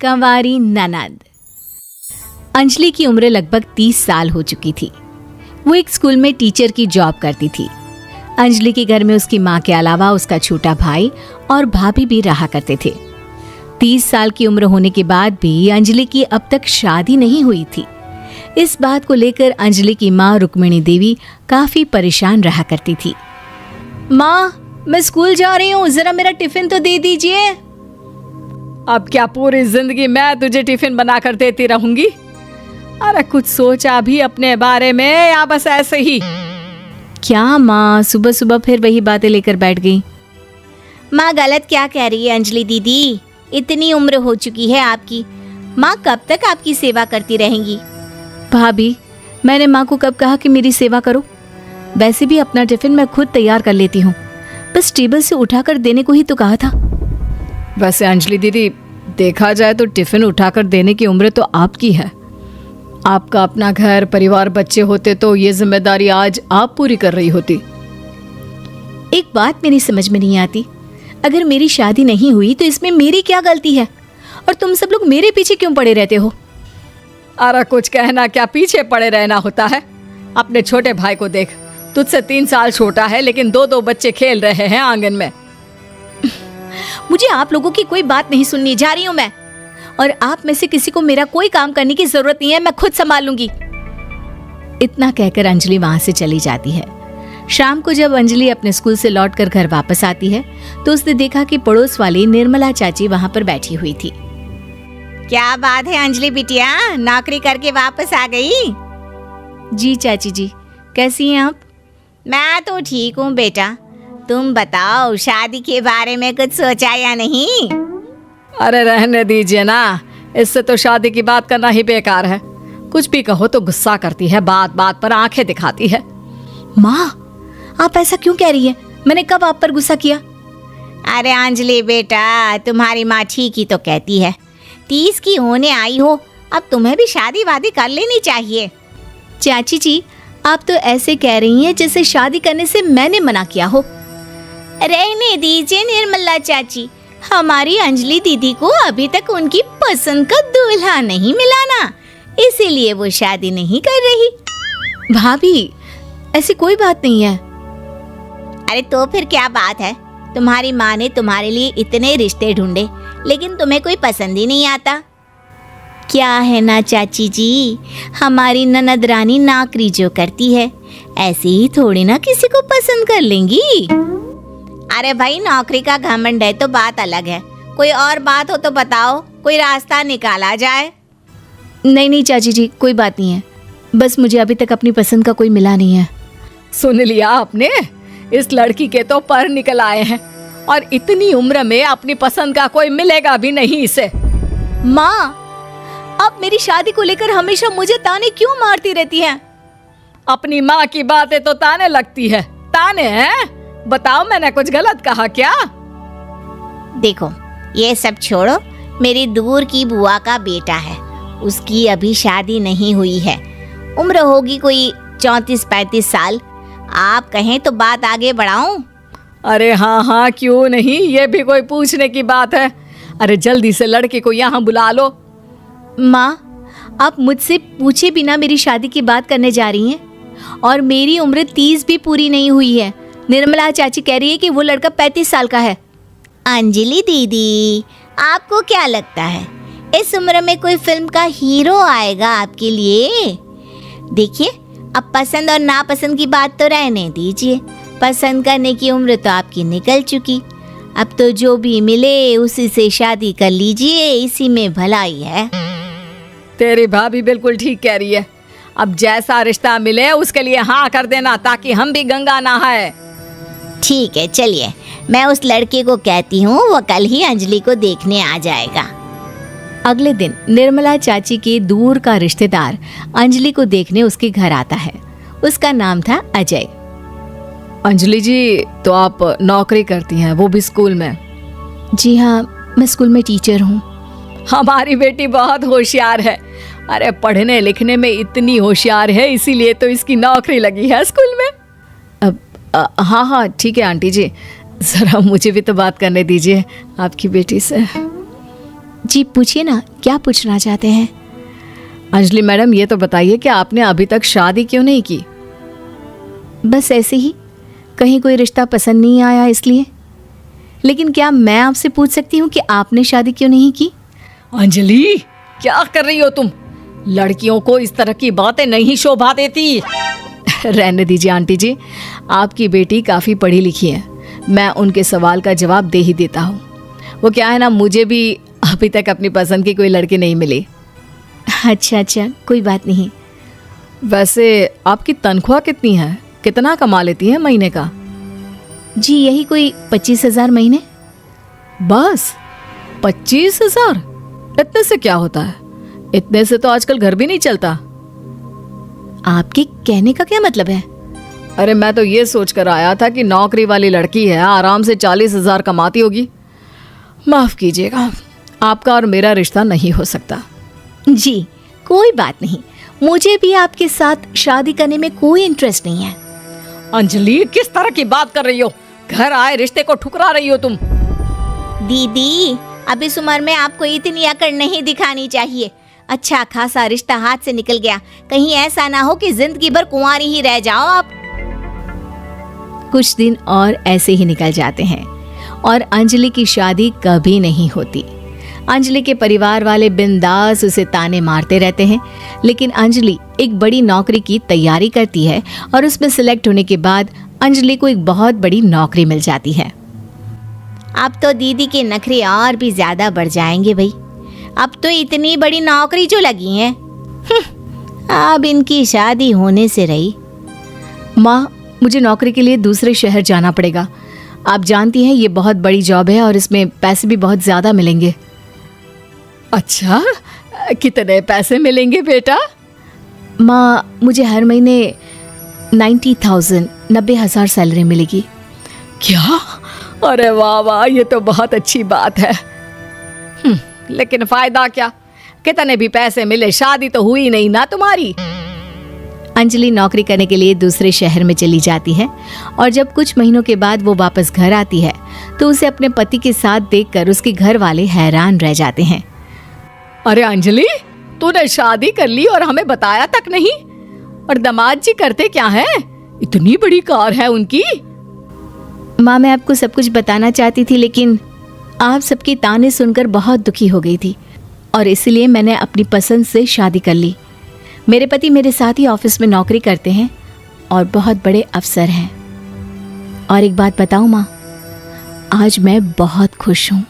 कंवारी ननद। अंजलि की उम्र लगभग 30 साल हो चुकी थी। वो एक स्कूल में टीचर की जॉब करती थी। अंजलि के घर में उसकी माँ के अलावा उसका छोटा भाई और भाभी भी रहा करते थे। 30 साल की उम्र होने के बाद भी अंजलि की अब तक शादी नहीं हुई थी। इस बात को लेकर अंजलि की माँ रुक्मिणी देवी काफी परेशान रहा करती थी। माँ, मैं स्कूल जा रही हूँ, जरा मेरा टिफिन तो दे दीजिए। अब क्या पूरी जिंदगी मैं तुझे टिफिन बनाकर देती रहूंगी? अरे कुछ सोचा भी अपने बारे में या बस ऐसे ही? क्या माँ, सुबह सुबह फिर वही बातें लेकर बैठ गई। माँ गलत क्या कह रही है अंजलि दीदी? इतनी उम्र हो चुकी है आपकी, माँ कब तक आपकी सेवा करती रहेंगी? भाभी, मैंने माँ को कब कहा कि मेरी सेवा करो? वैसे भी अपना टिफिन मैं खुद तैयार कर लेती हूँ, बस टेबल से उठाकर देने को ही तो कहा था। वैसे अंजलि दीदी, देखा जाए तो टिफिन उठाकर देने की उम्र तो आपकी है। आपका अपना घर परिवार बच्चे होते तो ये जिम्मेदारी आज आप पूरी कर रही होती। एक बात मेरी समझ में नहीं आती, अगर मेरी शादी नहीं हुई तो इसमें मेरी क्या गलती है और तुम सब लोग मेरे पीछे क्यों पड़े रहते हो? अरे कुछ कहना क्या पीछे पड़े रहना होता है? अपने छोटे भाई को देख, तुझसे 3 साल छोटा है लेकिन 2 बच्चे खेल रहे हैं आंगन में। मुझे आप लोगों की कोई बात नहीं सुननी, जा रही हूँ मैं। और आप में से किसी को मेरा कोई काम करने की जरूरत नहीं है, मैं खुद संभाल लूंगी। इतना कहकर अंजलि वहां से चली जाती है। शाम को जब अंजलि अपने स्कूल से लौटकर घर वापस आती है तो उसने देखा कि पड़ोस वाली निर्मला चाची वहां पर बैठी हुई थी। क्या बात है अंजलि बिटिया, नौकरी करके वापस आ गई? जी चाची जी, कैसी हैं आप? मैं तो ठीक हूँ बेटा, तुम बताओ शादी के बारे में कुछ सोचा या नहीं? अरे रहने दीजिए ना, इससे तो शादी की बात करना ही बेकार है। कुछ भी कहो तो गुस्सा करती है, बात बात पर आंखें दिखाती है। माँ, आप ऐसा क्यों कह रही हैं? मैंने कब आप पर गुस्सा किया? अरे अंजलि बेटा, तुम्हारी माँ ठीक ही तो कहती है। 30 की होने आई हो, अब तुम्हें भी शादी वादी कर लेनी चाहिए। चाची जी, आप तो ऐसे कह रही हैं जैसे शादी करने से मैंने मना किया हो। रहने दीजिए निर्मला चाची, हमारी अंजलि दीदी को अभी तक उनकी पसंद का दूल्हा नहीं मिला ना, इसीलिए वो शादी नहीं कर रही। भाभी, ऐसी कोई बात नहीं है। अरे तो फिर क्या बात है? तुम्हारी माँ ने तुम्हारे लिए इतने रिश्ते ढूंढे लेकिन तुम्हें कोई पसंद ही नहीं आता। क्या है ना चाची जी, हमारी ननद रानी नौकरी जो करती है ऐसे ही थोड़ी ना किसी को पसंद कर लेंगी। अरे भाई, नौकरी का घमंड है तो बात अलग है, कोई और बात हो तो बताओ, कोई रास्ता निकाला जाए। नहीं नहीं चाची जी, कोई बात नहीं है, बस मुझे अभी तक अपनी पसंद का कोई मिला नहीं है। सुन लिया आपने? इस लड़की के तो पर निकल आए हैं और इतनी उम्र में अपनी पसंद का कोई मिलेगा भी नहीं इसे। माँ, आप मेरी शादी को लेकर हमेशा मुझे ताने क्यों मारती रहती हैं? अपनी माँ की बातें तो ताने लगती है। ताने हैं? बताओ, मैंने कुछ गलत कहा क्या? देखो, ये सब छोड़ो, मेरी दूर की बुआ का बेटा है, उसकी अभी शादी नहीं हुई है, उम्र होगी कोई 34-35 साल। आप कहें तो बात आगे बढ़ाऊं? अरे हाँ हाँ, क्यों नहीं, ये भी कोई पूछने की बात है। अरे जल्दी से लड़के को यहाँ बुला लो। माँ, आप मुझसे पूछे बिना मेरी शादी की बात करने जा रही हैं और मेरी उम्र 30 भी पूरी नहीं हुई है। निर्मला चाची कह रही है कि वो लड़का 35 साल का है। अंजलि दीदी, आपको क्या लगता है इस उम्र में कोई फिल्म का हीरो आएगा आपके लिए? देखिए, अब पसंद और नापसंद की बात तो रहने दीजिए, पसंद करने की उम्र तो आपकी निकल चुकी। अब तो जो भी मिले उसी से शादी कर लीजिए, इसी में भलाई है। तेरी भाभी बिल्कुल ठीक कह रही है। अब जैसा रिश्ता मिले उसके लिए हाँ कर देना, ताकि हम भी गंगा नहाए। ठीक है, चलिए मैं उस लड़के को कहती हूँ, वो कल ही अंजलि को देखने आ जाएगा। अगले दिन निर्मला चाची के दूर का रिश्तेदार अंजलि को देखने उसके घर आता है। उसका नाम था अजय। अंजलि जी, तो आप नौकरी करती हैं, वो भी स्कूल में? जी हाँ, मैं स्कूल में टीचर हूँ। हमारी बेटी बहुत होशियार है। अरे पढ़ने लिखने में इतनी होशियार है, इसीलिए तो इसकी नौकरी लगी है स्कूल में। हाँ हाँ ठीक है आंटी जी, ज़रा मुझे भी तो बात करने दीजिए आपकी बेटी से। जी पूछिए ना, क्या पूछना चाहते हैं? अंजलि मैडम, ये तो बताइए कि आपने अभी तक शादी क्यों नहीं की? बस ऐसे ही, कहीं कोई रिश्ता पसंद नहीं आया इसलिए। लेकिन क्या मैं आपसे पूछ सकती हूँ कि आपने शादी क्यों नहीं की? अंजलि, क्या कर रही हो तुम? लड़कियों को इस तरह की बातें नहीं शोभा देती। रहने दीजिए आंटी जी, आपकी बेटी काफ़ी पढ़ी लिखी है, मैं उनके सवाल का जवाब दे ही देता हूँ। वो क्या है ना, मुझे भी अभी तक अपनी पसंद की कोई लड़की नहीं मिली। अच्छा, कोई बात नहीं। वैसे आपकी तनख्वाह कितनी है? कितना कमा लेती है महीने का? जी यही कोई 25,000 महीने। बस 25,000? इतने से क्या होता है? इतने से तो आजकल घर भी नहीं चलता। आपके कहने का क्या मतलब है? अरे मैं तो ये सोच कर आया था कि नौकरी वाली लड़की है, आराम से 40,000 कमाती होगी। माफ कीजिएगा, आपका और मेरा रिश्ता नहीं हो सकता। जी कोई बात नहीं, मुझे भी आपके साथ शादी करने में कोई इंटरेस्ट नहीं है। अंजलि, किस तरह की बात कर रही हो? घर आए रिश्ते को ठुकरा रही हो तुम। दीदी, अब इस उम्र में आपको इतनी अकड़ नहीं दिखानी चाहिए। अच्छा खासा रिश्ता हाथ से निकल गया, कहीं ऐसा ना हो कि जिंदगी भर कुंवारी ही रह जाओ आप। कुछ दिन और ऐसे ही निकल जाते हैं और अंजलि की शादी कभी नहीं होती। अंजलि के परिवार वाले बिंदास उसे ताने मारते रहते हैं, लेकिन अंजलि एक बड़ी नौकरी की तैयारी करती है और उसमें सिलेक्ट होने के बाद अंजलि को एक बहुत बड़ी नौकरी मिल जाती है। अब तो दीदी के नखरे और भी ज्यादा बढ़ जाएंगे भाई। अब तो इतनी बड़ी नौकरी जो लगी है, अब इनकी शादी होने से रही। माँ, मुझे नौकरी के लिए दूसरे शहर जाना पड़ेगा। आप जानती हैं ये बहुत बड़ी जॉब है और इसमें पैसे भी बहुत ज़्यादा मिलेंगे। अच्छा, कितने पैसे मिलेंगे बेटा? माँ, मुझे हर महीने 90,000 सैलरी मिलेगी। क्या? अरे वाह वाह, ये तो बहुत अच्छी बात है। लेकिन फायदा क्या? कितने भी पैसे मिले, शादी तो हुई नहीं ना तुम्हारी। अंजलि नौकरी करने के लिए दूसरे शहर में चली जाती है और जब कुछ महीनों के बाद वो वापस घर आती है तो उसे अपने पति के साथ देखकर उसके घर वाले हैरान रह जाते हैं। अरे अंजलि, तूने शादी कर ली और हमें बताया तक नहीं। और दामाद जी करते क्या है? इतनी बड़ी कार है उनकी। माँ, मैं आपको सब कुछ बताना चाहती थी, लेकिन आप सबके ताने सुनकर बहुत दुखी हो गई थी और इसलिए मैंने अपनी पसंद से शादी कर ली। मेरे पति मेरे साथ ही ऑफिस में नौकरी करते हैं और बहुत बड़े अफसर हैं। और एक बात बताऊं माँ, आज मैं बहुत खुश हूँ।